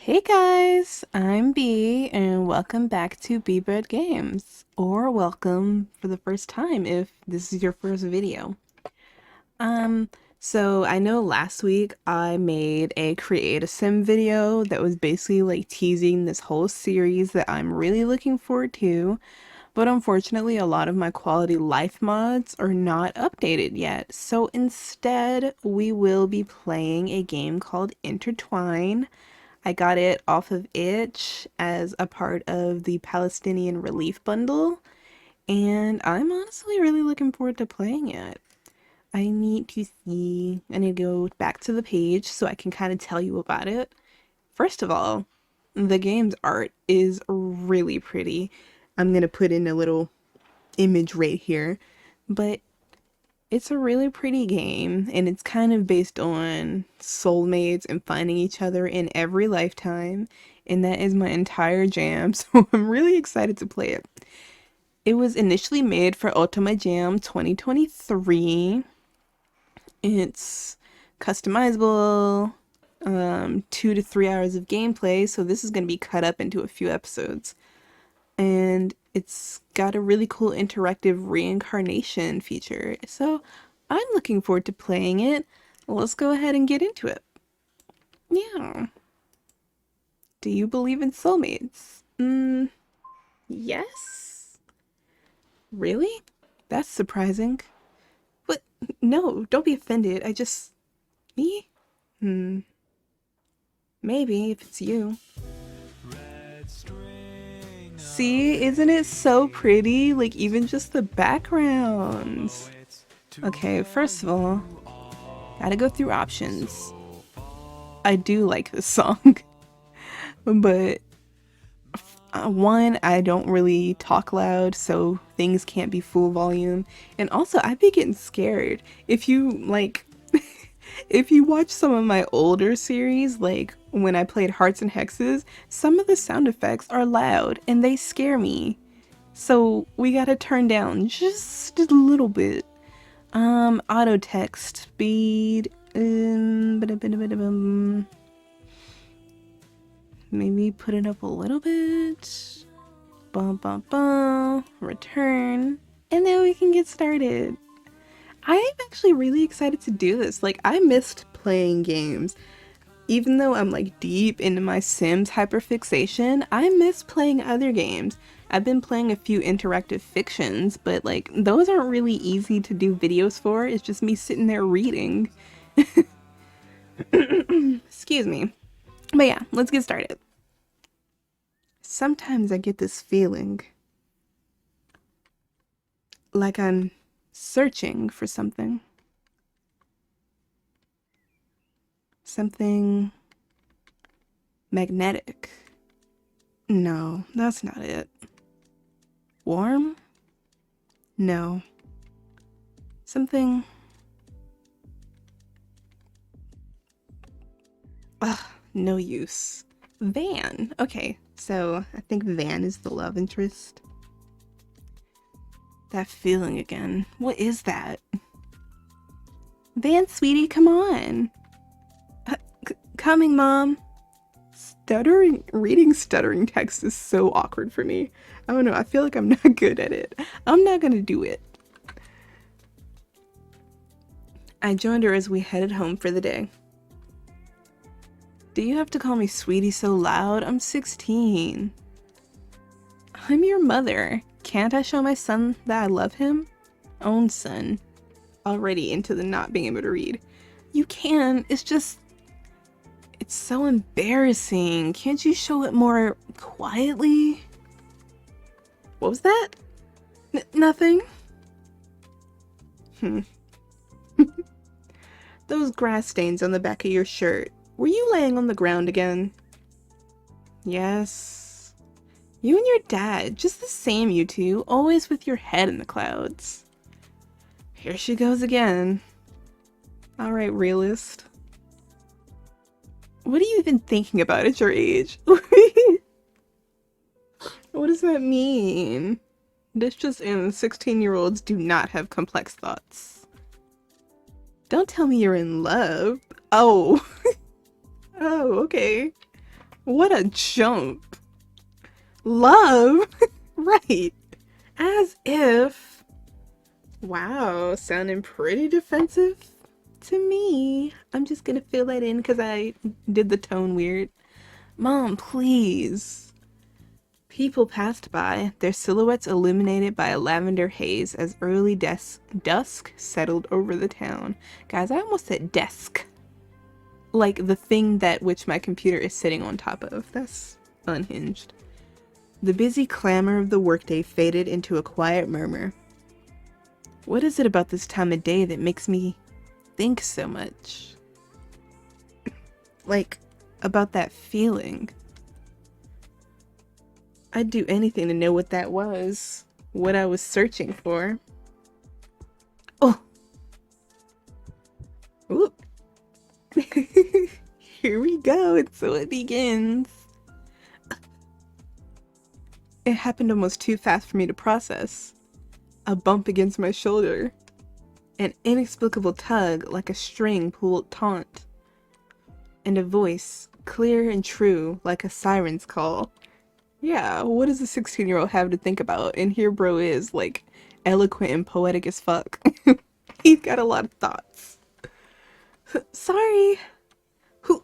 Hey guys, I'm B and welcome back to B Bread Games, or welcome for the first time if this is your first video. Um, so I know last week I made a Create a Sim video that was basically like teasing this whole series that I'm really looking forward to, but unfortunately a lot of my quality life mods are not updated yet. So instead, we will be playing a game called Intertwine. I got it off of Itch as a part of the Palestinian Relief Bundle, and I'm honestly really looking forward to playing it. I need to go back to the page so I can kind of tell you about it. First of all, the game's art is really pretty. I'm gonna put in a little image right here, but it's a really pretty game, and it's kind of based on soulmates and finding each other in every lifetime, and that is my entire jam, so I'm really excited to play it. It was initially made for Ultima Jam 2023. It's customizable, 2 to 3 hours of gameplay, so this is going to be cut up into a few episodes. And it's got a really cool interactive reincarnation feature. So I'm looking forward to playing it. Let's go ahead and get into it. Yeah. Do you believe in soulmates? Yes. Really? That's surprising. But no, don't be offended. Me? Maybe if it's you. See, isn't it so pretty? Like, even just the backgrounds. Okay, first of all, gotta go through options. I do like this song, but one, I don't really talk loud, so things can't be full volume. And also, I'd be getting scared if you like. If you watch some of my older series, like when I played Hearts and Hexes, some of the sound effects are loud and they scare me. So we gotta turn down just a little bit. Auto text speed. Maybe put it up a little bit. Bum bum bum. Return. And then we can get started. I'm actually really excited to do this. Like, I missed playing games. Even though I'm like deep into my Sims hyperfixation, I miss playing other games. I've been playing a few interactive fictions, but like those aren't really easy to do videos for. It's just me sitting there reading. Excuse me. But yeah, let's get started. Sometimes I get this feeling like I'm searching for something. Something magnetic. No, that's not it. Warm? No. Something... Ugh, no use. Van. Okay, so I think Van is the love interest. That feeling again. What is that? Van, sweetie, come on. Coming, Mom. Reading stuttering text is so awkward for me. I don't know, I feel like I'm not good at it. I'm not gonna do it. I joined her as we headed home for the day. Do you have to call me sweetie so loud? I'm 16. I'm your mother. Can't I show my son that I love him? Own son. Already into the not being able to read. You can, it's just... It's so embarrassing. Can't you show it more quietly? What was that? Nothing. Those grass stains on the back of your shirt. Were you laying on the ground again? Yes. You and your dad, just the same, you two, always with your head in the clouds. Here she goes again. Alright, realist. What are you even thinking about at your age? What does that mean? This just in, 16-year-olds do not have complex thoughts. Don't tell me you're in love. Oh. Oh, okay. What a jump. Love? Right. As if. Wow, sounding pretty defensive to me. I'm just gonna fill that in because I did the tone weird. Mom, please. People passed by, their silhouettes illuminated by a lavender haze as early dusk settled over the town. Guys, I almost said desk. Like the thing that which my computer is sitting on top of. That's unhinged. The busy clamor of the workday faded into a quiet murmur. What is it about this time of day that makes me think so much? Like, about that feeling. I'd do anything to know what that was. What I was searching for. Oh! Oop. Here we go, and so it begins. It happened almost too fast for me to process. A bump against my shoulder. An inexplicable tug like a string pulled taut. And a voice, clear and true, like a siren's call. Yeah, what does a 16-year-old have to think about? And here bro is, like, eloquent and poetic as fuck. He's got a lot of thoughts. Sorry. Who?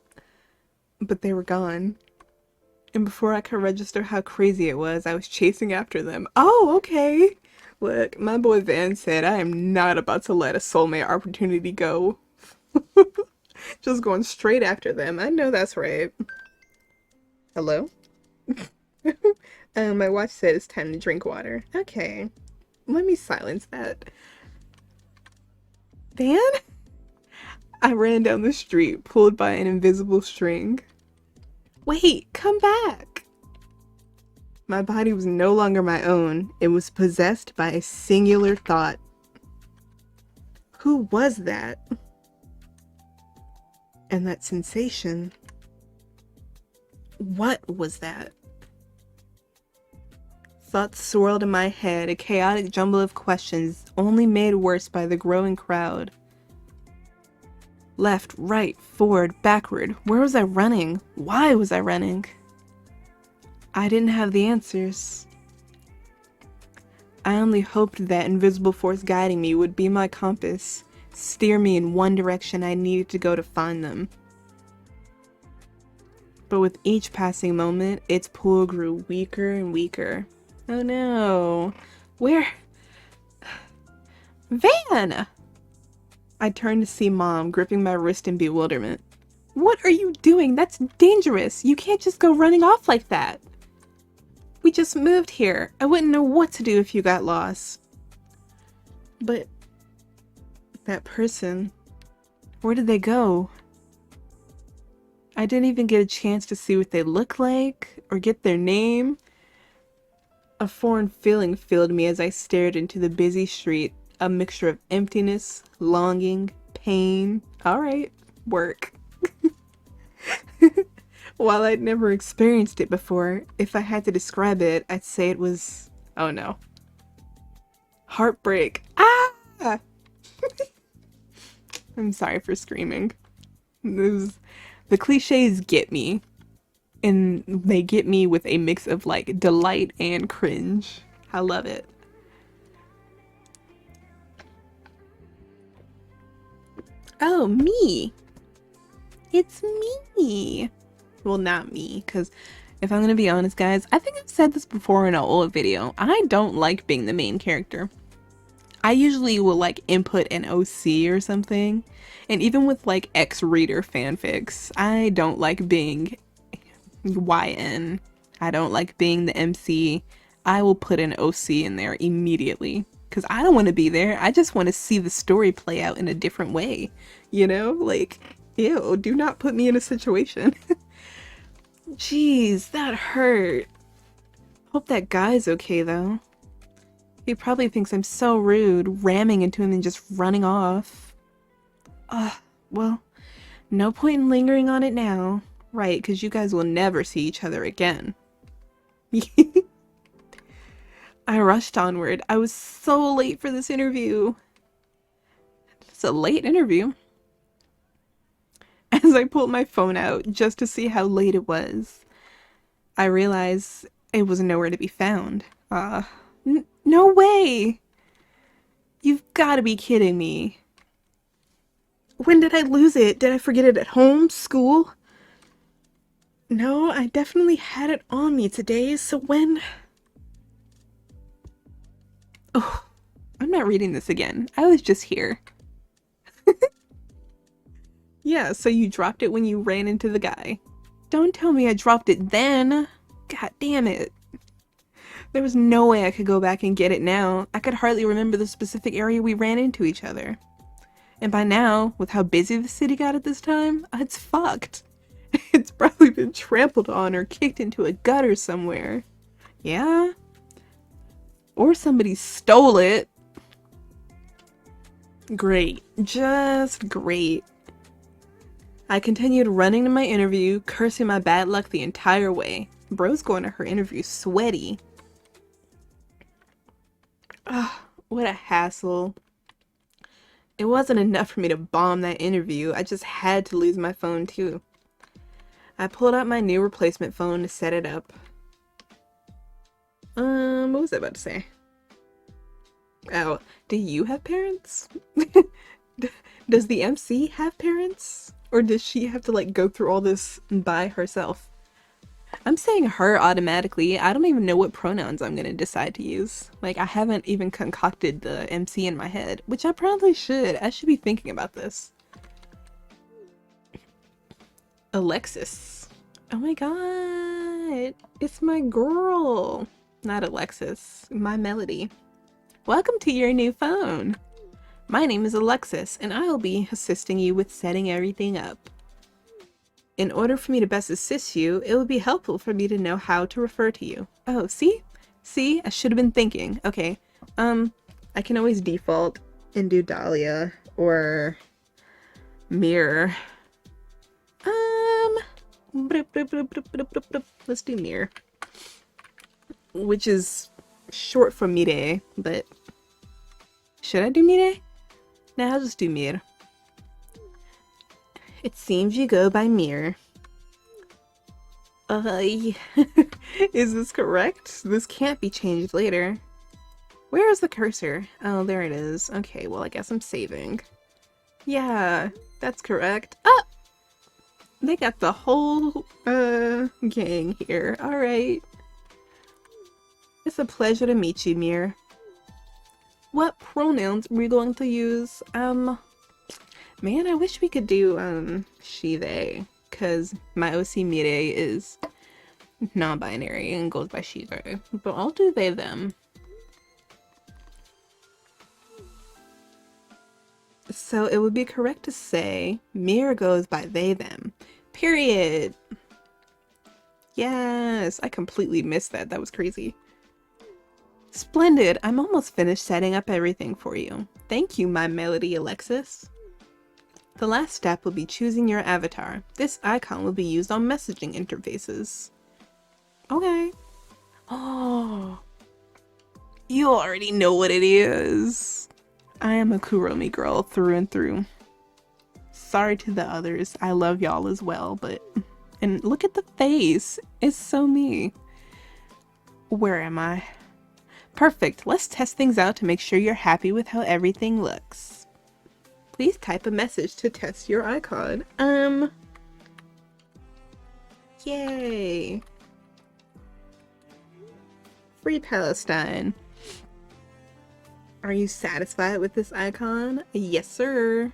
But they were gone. And before I could register how crazy it was, I was chasing after them. Oh, okay. Look, my boy Van said I am not about to let a soulmate opportunity go. Just going straight after them. I know that's right. Hello? My watch said it's time to drink water. Okay. Let me silence that. Van? I ran down the street, pulled by an invisible string. Wait, come back! My body was no longer my own. It was possessed by a singular thought. Who was that? And that sensation. What was that? Thoughts swirled in my head, a chaotic jumble of questions, only made worse by the growing crowd. Left, right, forward, backward. Where was I running? Why was I running? I didn't have the answers. I only hoped that invisible force guiding me would be my compass, steer me in one direction I needed to go to find them. But with each passing moment, its pull grew weaker and weaker. Oh no. Where? Van! I turned to see Mom, gripping my wrist in bewilderment. What are you doing? That's dangerous. You can't just go running off like that. We just moved here. I wouldn't know what to do if you got lost. But that person, where did they go? I didn't even get a chance to see what they look like or get their name. A foreign feeling filled me as I stared into the busy street, a mixture of emptiness, longing, pain. All right, work. While I'd never experienced it before, if I had to describe it, I'd say it was, oh no, heartbreak. Ah! I'm sorry for screaming. The cliches get me, and they get me with a mix of like delight and cringe. I love it. Oh, me. It's me. Well, not me, because if I'm gonna be honest, guys, I think I've said this before in an old video. I don't like being the main character. I usually will like input an OC or something, and even with like ex-reader fanfics, I don't like being YN. I don't like being the MC. I will put an OC in there immediately, because I don't want to be there. I just want to see the story play out in a different way, you know? Like, ew, do not put me in a situation. Jeez, that hurt. Hope that guy's okay though. He probably thinks I'm so rude, ramming into him and just running off. Well, no point in lingering on it now. Right, because you guys will never see each other again. I rushed onward. I was so late for this interview. It's a late interview. As I pulled my phone out just to see how late it was, I realized it was nowhere to be found. No way! You've gotta be kidding me. When did I lose it? Did I forget it at home? School? No, I definitely had it on me today, so when... Oh, I'm not reading this again. I was just here. Yeah, so you dropped it when you ran into the guy. Don't tell me I dropped it then. God damn it. There was no way I could go back and get it now. I could hardly remember the specific area we ran into each other. And by now, with how busy the city got at this time, it's fucked. It's probably been trampled on or kicked into a gutter somewhere. Yeah? Or somebody stole it. Great. Just great. I continued running to my interview, cursing my bad luck the entire way. Bro's going to her interview sweaty. Ugh, what a hassle. It wasn't enough for me to bomb that interview, I just had to lose my phone too. I pulled out my new replacement phone to set it up. What was I about to say? Oh, do you have parents? Does the MC have parents? Or does she have to like go through all this by herself? I'm saying her automatically. I don't even know what pronouns I'm gonna decide to use. Like, I haven't even concocted the MC in my head, which I probably should. I should be thinking about this. Alexis. Oh my god. It's my girl. Not Alexis. My Melody. Welcome to your new phone. My name is Alexis, and I'll be assisting you with setting everything up. In order for me to best assist you, it would be helpful for me to know how to refer to you. Oh, see? See? I should have been thinking. Okay. I can always default and do Dahlia or Mirror. Let's do Mirror. Which is short for Mire, but should I do Mire? Nah, I'll just do Mir. It seems you go by Mir. Is this correct? This can't be changed later. Where is the cursor? Oh, there it is. Okay, well, I guess I'm saving. Yeah, that's correct. Ah! They got the whole, gang here. Alright. It's a pleasure to meet you, Mir. What pronouns are we going to use? Man, I wish we could do, she, they. Because my OC Mire is non-binary and goes by she, they. But I'll do they, them. So it would be correct to say Mir goes by they, them. Period. Yes, I completely missed that. That was crazy. Splendid. I'm almost finished setting up everything for you. Thank you, my Melody Alexis. The last step will be choosing your avatar. This icon will be used on messaging interfaces. Okay. Oh. You already know what it is. I am a Kuromi girl through and through. Sorry to the others. I love y'all as well, but... And look at the face. It's so me. Where am I? Perfect. Let's test things out to make sure you're happy with how everything looks. Please type a message to test your icon. Yay. Free Palestine. Are you satisfied with this icon? Yes, sir.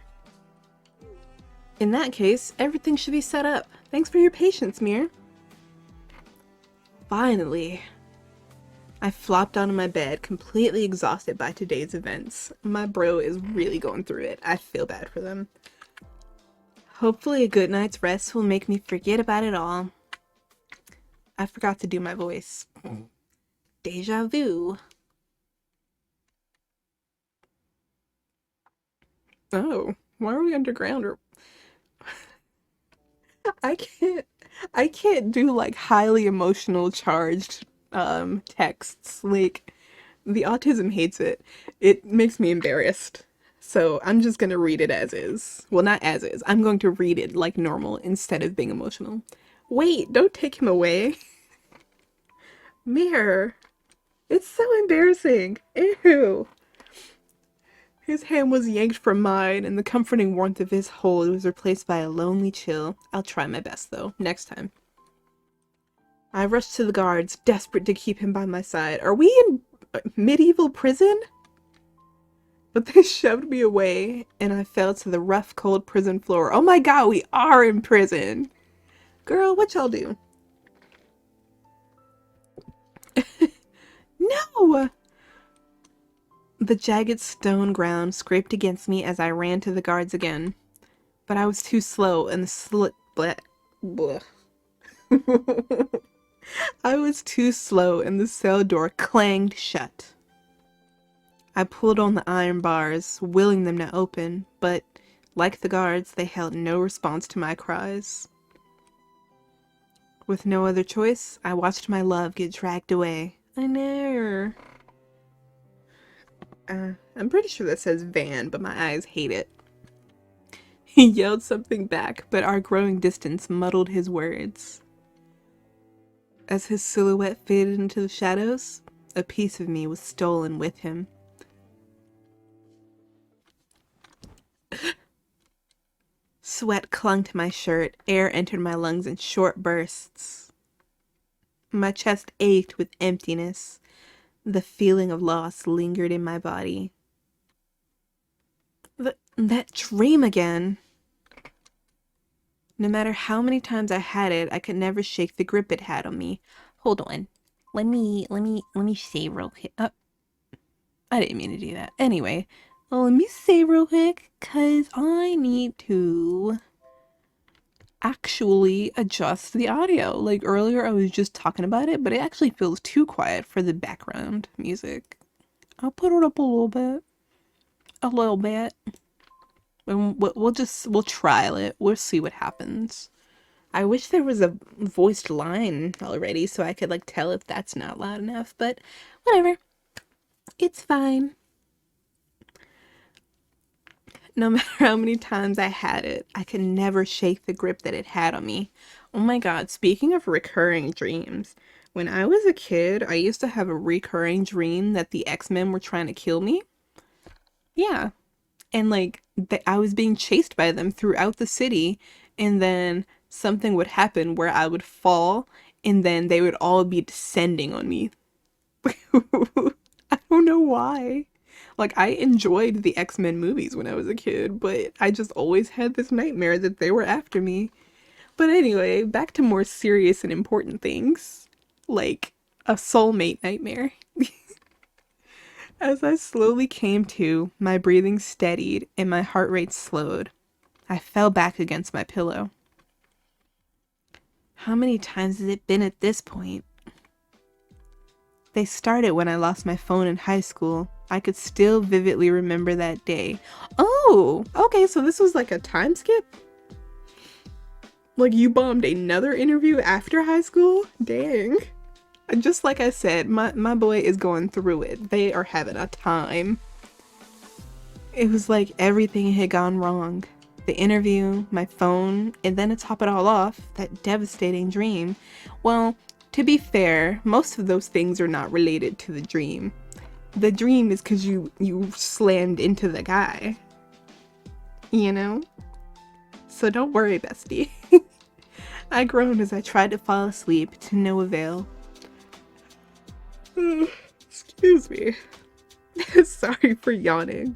In that case, everything should be set up. Thanks for your patience, Mir. Finally. I flopped onto my bed, completely exhausted by today's events. My bro is really going through it. I feel bad for them. Hopefully a good night's rest will make me forget about it all. I forgot to do my voice. Deja vu. Oh, why are we underground? Or I can't do like highly emotional charged texts. Like, the autism hates it. It makes me embarrassed. So I'm just gonna read it as is. Well, not as is. I'm going to read it like normal instead of being emotional. Wait, don't take him away. Mirror. It's so embarrassing. Ew. His hand was yanked from mine, and the comforting warmth of his hold was replaced by a lonely chill. I'll try my best, though, next time. I rushed to the guards, desperate to keep him by my side. Are we in medieval prison? But they shoved me away, and I fell to the rough, cold prison floor. Oh my god, we are in prison! Girl, what y'all do? No! The jagged stone ground scraped against me as I ran to the guards again. But I was too slow, and the I was too slow, and the cell door clanged shut. I pulled on the iron bars, willing them to open, but, like the guards, they held no response to my cries. With no other choice, I watched my love get dragged away. I know. I'm pretty sure that says van, but my eyes hate it. He yelled something back, but our growing distance muddled his words. As his silhouette faded into the shadows, a piece of me was stolen with him. Sweat clung to my shirt, air entered my lungs in short bursts. My chest ached with emptiness. The feeling of loss lingered in my body. That dream again. No matter how many times I had it, I could never shake the grip it had on me. Hold on. Let me say real quick. I didn't mean to do that. Anyway, let me say real quick, cause I need to actually adjust the audio. Like earlier I was just talking about it, but it actually feels too quiet for the background music. I'll put it up a little bit. A little bit. And we'll trial it. We'll see what happens. I wish there was a voiced line already so I could like tell if that's not loud enough, but whatever. It's fine. No matter how many times I had it, I could never shake the grip that it had on me. Oh my god, speaking of recurring dreams, when I was a kid, I used to have a recurring dream that the X-Men were trying to kill me. Yeah. And like, I was being chased by them throughout the city, and then something would happen where I would fall, and then they would all be descending on me. I don't know why. Like, I enjoyed the X-Men movies when I was a kid, but I just always had this nightmare that they were after me. But anyway, back to more serious and important things, like a soulmate nightmare. As I slowly came to, my breathing steadied and my heart rate slowed. I fell back against my pillow. How many times has it been at this point? They started when I lost my phone in high school. I could still vividly remember that day. Oh, okay, so this was like a time skip? Like you bombed another interview after high school? Dang. Just like I said, my boy is going through it. They are having a time. It was like everything had gone wrong. The interview, my phone, and then to top it all off, that devastating dream. Well, to be fair, most of those things are not related to the dream. The dream is because you slammed into the guy. You know? So don't worry, bestie. I groaned as I tried to fall asleep, to no avail. Excuse me. Sorry for yawning.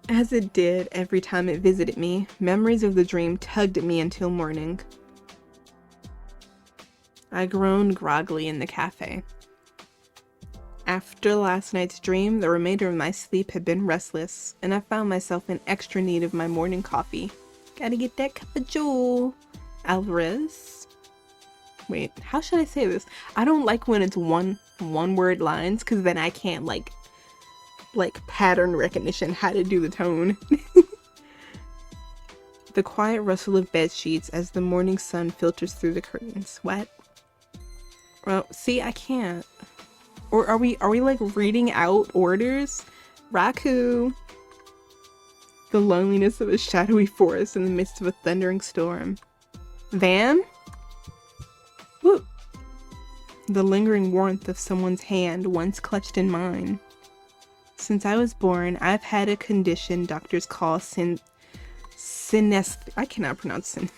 As it did every time it visited me, memories of the dream tugged at me until morning. I groaned groggily in the cafe. After last night's dream, the remainder of my sleep had been restless, and I found myself in extra need of my morning coffee. Gotta get that cup of joe. Alvarez? Wait, how should I say this? I don't like when it's one word lines, because then I can't like pattern recognition how to do the tone. The quiet rustle of bed sheets as the morning sun filters through the curtains. What? Well, see, I can't. Or are we like reading out orders? Raku. The loneliness of a shadowy forest in the midst of a thundering storm. Van? Woo. the lingering warmth of someone's hand once clutched in mine. Since I was born, I've had a condition doctors call synesthesia. I cannot pronounce it.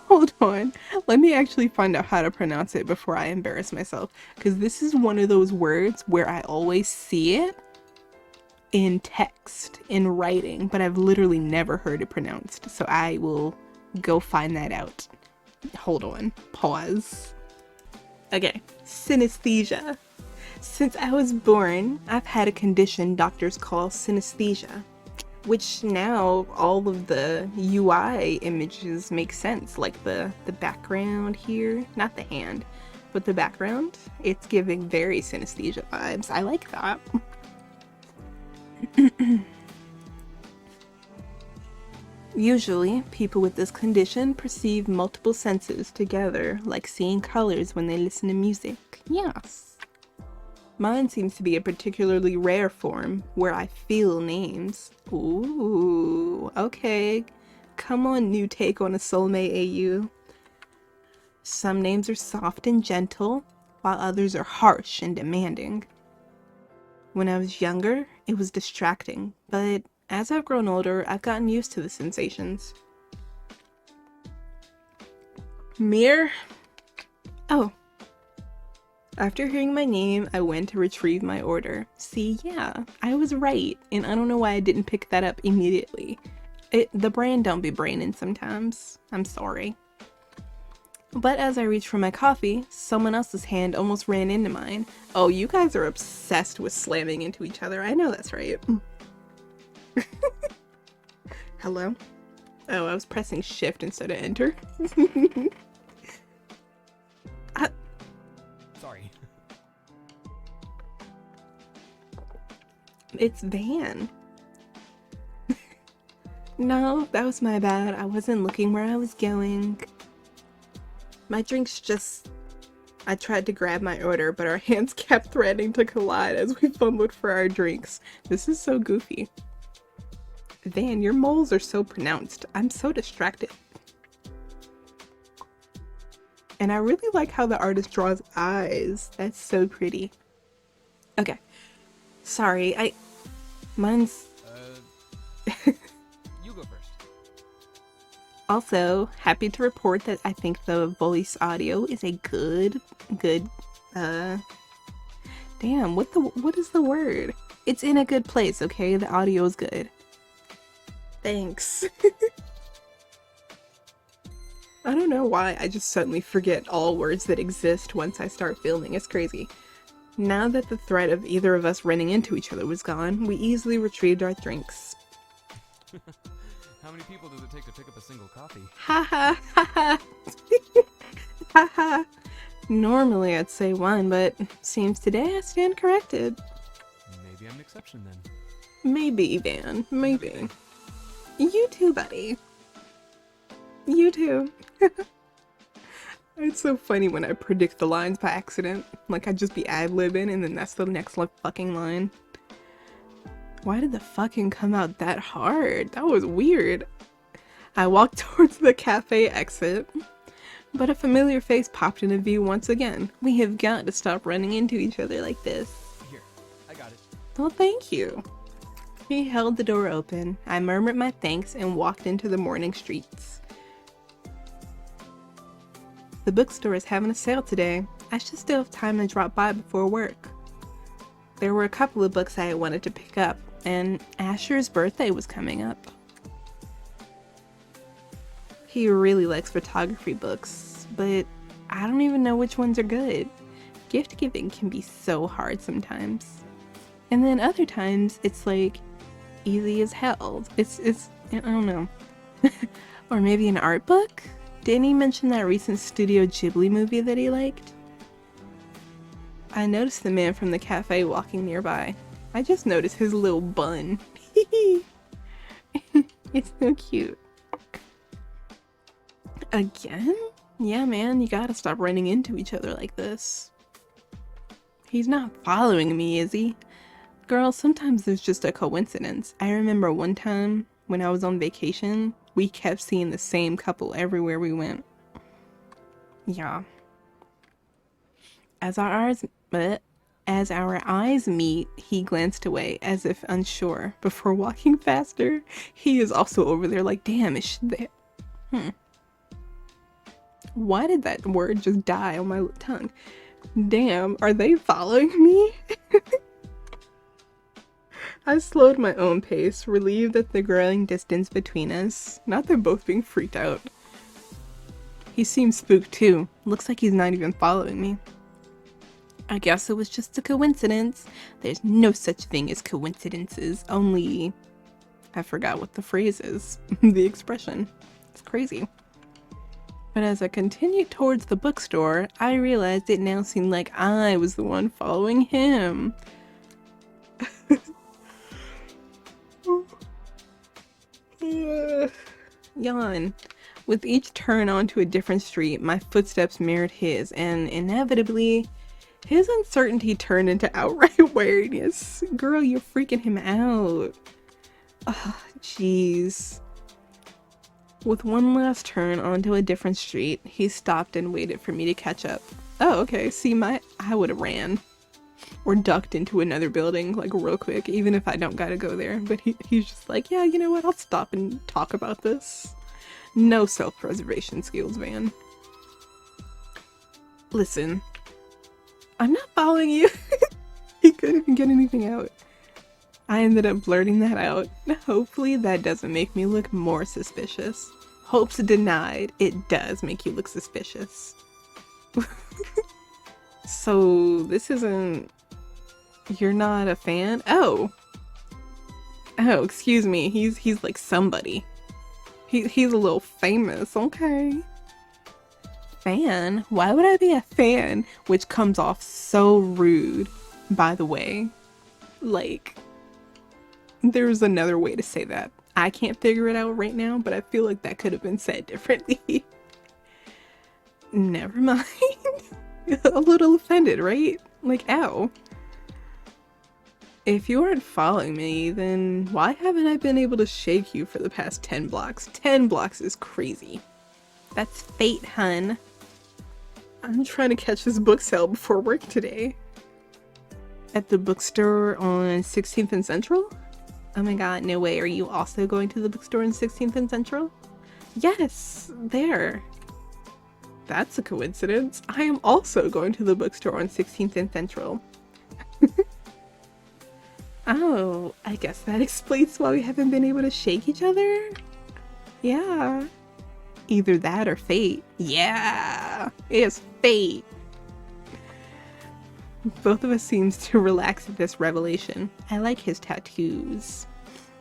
Hold on. Let me actually find out how to pronounce it before I embarrass myself. Because this is one of those words where I always see it in text, in writing, but I've literally never heard it pronounced. So I will go find that out. Hold on. Pause. Okay. Synesthesia. Since I was born, I've had a condition doctors call synesthesia, which now all of the UI images make sense, like the background here, not the hand, but the background. It's giving very synesthesia vibes. I like that. Usually, people with this condition perceive multiple senses together, like seeing colors when they listen to music. Yes. Mine seems to be a particularly rare form, where I feel names. Ooh, okay. Come on, new take on a soulmate AU. Some names are soft and gentle, while others are harsh and demanding. When I was younger, it was distracting, but as I've grown older, I've gotten used to the sensations. Mir? Oh. After hearing my name, I went to retrieve my order. See, yeah, I was right, and I don't know why I didn't pick that up immediately. The brain don't be braining sometimes. I'm sorry. But as I reached for my coffee, someone else's hand almost ran into mine. Oh, you guys are obsessed with slamming into each other. I know that's right. Hello? Oh, I was pressing shift instead of enter. Sorry. It's Van. No, that was my bad. I wasn't looking where I was going. My drinks just... I tried to grab my order, but our hands kept threatening to collide as we fumbled for our drinks. This is so goofy. Van, your moles are so pronounced. I'm so distracted. And I really like how the artist draws eyes. That's so pretty. Okay. Sorry, mine's... You go first. Also, happy to report that I think the voice audio is a good, damn, what is the word? It's in a good place, okay? The audio is good. Thanks. I don't know why I just suddenly forget all words that exist once I start filming. It's crazy. Now that the threat of either of us running into each other was gone, we easily retrieved our drinks. How many people does it take to pick up a single coffee? Ha ha ha ha. Ha ha. Normally I'd say one, but seems today I stand corrected. Maybe I'm an exception then. Maybe, Van. Maybe. You too, buddy. You too. It's so funny when I predict the lines by accident. Like, I'd just be ad-libbing and then that's the next fucking line. Why did the fucking come out that hard? That was weird. I walked towards the cafe exit, but a familiar face popped into view once again. We have got to stop running into each other like this. Here, I got it. Well, thank you. He held the door open. I murmured my thanks and walked into the morning streets. The bookstore is having a sale today. I should still have time to drop by before work. There were a couple of books I wanted to pick up, and Asher's birthday was coming up. He really likes photography books, but I don't even know which ones are good. Gift giving can be so hard sometimes. And then other times, it's like, easy as hell. It's I don't know. Or maybe an art book? Didn't he mention that recent Studio Ghibli movie that he liked? I noticed the man from the cafe walking nearby. I just noticed his little bun. It's so cute. Again? Yeah, man, you gotta stop running into each other like this. He's not following me, is he? Girl, sometimes there's just a coincidence. I remember one time when I was on vacation, we kept seeing the same couple everywhere we went. Yeah. As our eyes, as our eyes meet, he glanced away as if unsure. Before walking faster, he is also over there like, damn, is she there? Why did that word just die on my tongue? Damn, are they following me? I slowed my own pace, relieved at the growing distance between us. Not they're both being freaked out. He seems spooked too. Looks like he's not even following me. I guess it was just a coincidence. There's no such thing as coincidences, only... I forgot what the phrase is. The expression. It's crazy. But as I continued towards the bookstore, I realized it now seemed like I was the one following him. Yawn. With each turn onto a different street, my footsteps mirrored his, and inevitably, his uncertainty turned into outright wariness. Girl, you're freaking him out. Ugh, jeez. With one last turn onto a different street, he stopped and waited for me to catch up. Oh, okay. See, I would have ran. Or ducked into another building, like, real quick, even if I don't gotta go there. But he's just like, yeah, you know what? I'll stop and talk about this. No self-preservation skills, Van. Listen. I'm not following you. He couldn't even get anything out. I ended up blurting that out. Hopefully that doesn't make me look more suspicious. Hopes denied. It does make you look suspicious. So this isn't... You're not a fan? Oh. Oh, excuse me. He's like somebody. He's a little famous. Okay. Fan? Why would I be a fan? Which comes off so rude, by the way. Like, there's another way to say that. I can't figure it out right now, but I feel like that could have been said differently. Never mind. A little offended, right? Like, ow. If you aren't following me, then why haven't I been able to shake you for the past 10 blocks? 10 blocks is crazy. That's fate, hun. I'm trying to catch this book sale before work today. At the bookstore on 16th and Central? Oh my god, no way. Are you also going to the bookstore on 16th and Central? Yes, there. That's a coincidence. I am also going to the bookstore on 16th and Central. Oh, I guess that explains why we haven't been able to shake each other? Yeah. Either that or fate. Yeah, it's fate. Both of us seems to relax at this revelation. I like his tattoos.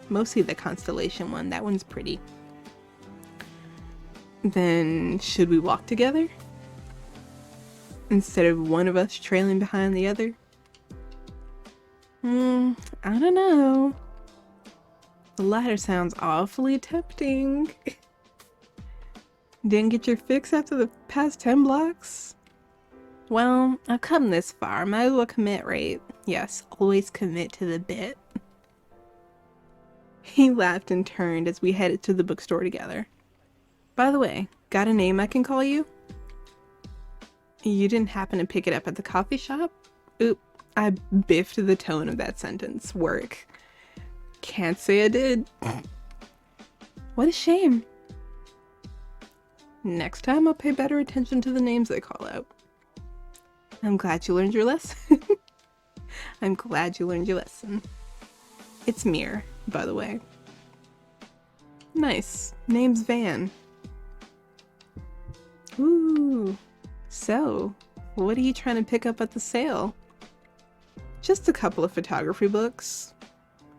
Mostly the constellation one. That one's pretty. Then, should we walk together? Instead of one of us trailing behind the other? I don't know. The latter sounds awfully tempting. Didn't get your fix after the past 10 blocks? Well, I've come this far. Might as well commit, right? Yes, always commit to the bit. He laughed and turned as we headed to the bookstore together. By the way, got a name I can call you? You didn't happen to pick it up at the coffee shop? Oop, I biffed the tone of that sentence. Work. Can't say I did. What a shame. Next time I'll pay better attention to the names I call out. I'm glad you learned your lesson. I'm glad you learned your lesson. It's Mir, by the way. Nice. Name's Van. Ooh. So, what are you trying to pick up at the sale? Just a couple of photography books.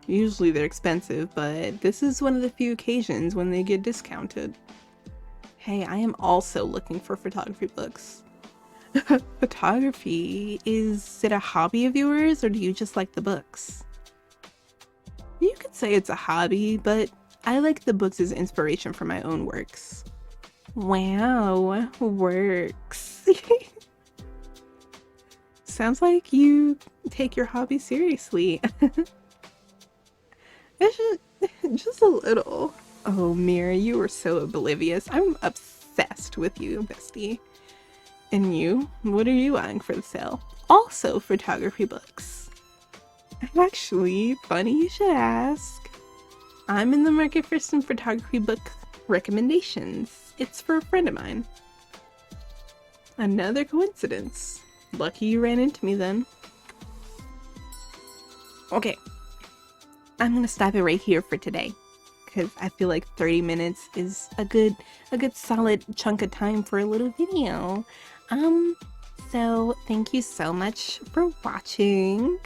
Usually they're expensive, but this is one of the few occasions when they get discounted. Hey, I am also looking for photography books. Photography? Is it a hobby of yours, or do you just like the books? You could say it's a hobby, but I like the books as inspiration for my own works. Wow, works. Sounds like you take your hobby seriously. Just a little. Oh, Mira, you are so oblivious. I'm obsessed with you, bestie. And you? What are you eyeing for the sale? Also photography books. Actually, funny you should ask. I'm in the market for some photography book recommendations. It's for a friend of mine. Another coincidence. Lucky you ran into me then. Okay, I'm gonna stop it right here for today because I feel like 30 minutes is a good solid chunk of time for a little video. So thank you so much for watching,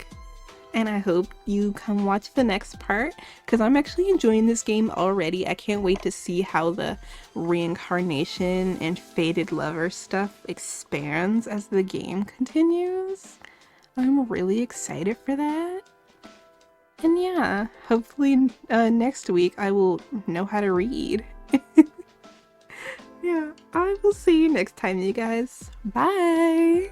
and I hope you come watch the next part because I'm actually enjoying this game already. I can't wait to see how the reincarnation and fated lover stuff expands as the game continues. I'm really excited for that. And yeah, hopefully next week I will know how to read. Yeah, I will see you next time, you guys. Bye!